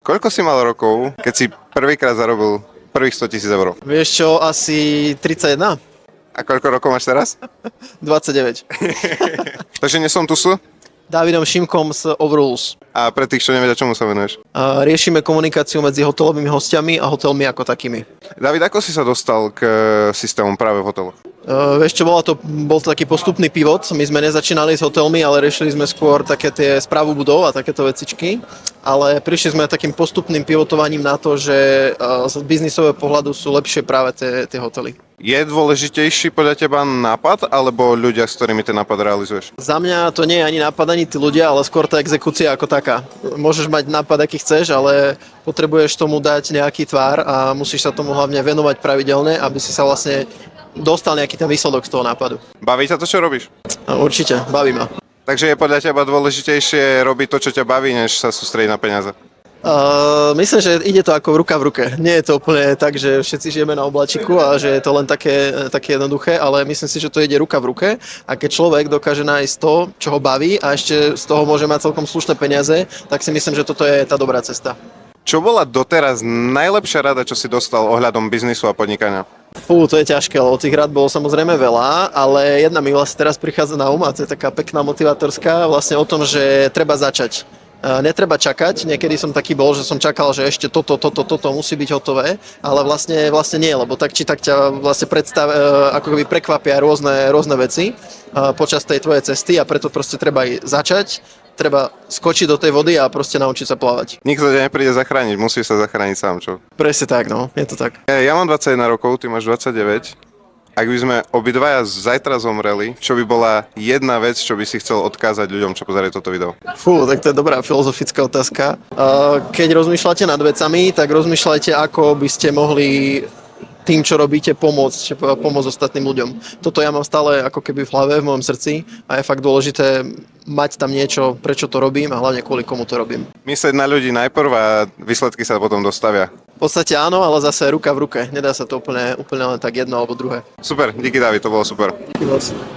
Koľko si mal rokov, keď si prvýkrát zarobil prvých 100 000 eur? Vieš čo, asi 31? A koľko rokov máš teraz? 29. Takže nie som tu sú. Dávidom Šimkom z Overrules. A pre tých, čo nevedia, čomu sa venuješ. Riešime komunikáciu medzi hotelovými hostiami a hotelmi ako takými. David, ako si sa dostal k systémom práve v hoteloch? Vieš čo, bol to taký postupný pivot. My sme nezačínali s hotelmi, ale riešili sme skôr také tie správu budov a takéto vecičky. Ale prišli sme takým postupným pivotovaním na to, že z biznisového pohľadu sú lepšie práve tie hotely. Je dôležitejší podľa teba nápad, alebo ľudia, s ktorými ten nápad realizuješ? Za mňa to nie je ani nápad, ani tí ľudia, ale skôr tá exekúcia ako taká. Môžeš mať nápad, aký chceš, ale potrebuješ tomu dať nejaký tvár a musíš sa tomu hlavne venovať pravidelne, aby si sa vlastne dostal nejaký ten výsledok z toho nápadu. Baví ťa to, čo robíš? Určite, baví ma. Takže je podľa teba dôležitejšie robiť to, čo ťa baví, než sa sústrediť na peniaze? Myslím, že ide to ako ruka v ruke. Nie je to úplne tak, že všetci žijeme na oblačiku a že je to len také jednoduché, ale myslím si, že to ide ruka v ruke a keď človek dokáže nájsť to, čo ho baví a ešte z toho môže mať celkom slušné peniaze, tak si myslím, že toto je tá dobrá cesta. Čo bola doteraz najlepšia rada, čo si dostal ohľadom biznisu a podnikania? Fú, to je ťažké, lebo tých rád bolo samozrejme veľa, ale jedna mi vlastne teraz prichádza na a to je taká pekná motivátorská, vlastne o tom, že treba začať. Netreba čakať, niekedy som taký bol, že som čakal, že ešte toto musí byť hotové, ale vlastne nie, lebo tak či tak ťa vlastne ako keby prekvapia rôzne veci počas tej tvojej cesty a preto proste treba aj začať, treba skočiť do tej vody a proste naučiť sa plávať. Nikto ťa nepríde zachrániť, musíš sa zachrániť sám, čo? Presne tak, no, je to tak. Ja mám 21 rokov, ty máš 29. Ak by sme obidvaja zajtra zomreli, čo by bola jedna vec, čo by si chcel odkázať ľuďom, čo pozerajú toto video? Fú, tak to je dobrá filozofická otázka. Keď rozmýšľate nad vecami, tak rozmýšľajte, ako by ste mohli tým, čo robíte, pomôcť ostatným ľuďom. Toto ja mám stále ako keby v hlave, v mojom srdci a je fakt dôležité mať tam niečo, prečo to robím a hlavne kvôli komu to robím. Myslieť na ľudí najprv a výsledky sa potom dostavia. V podstate áno, ale zase ruka v ruke. Nedá sa to úplne len tak jedno alebo druhé. Super, díky David, to bolo super. Díky moc.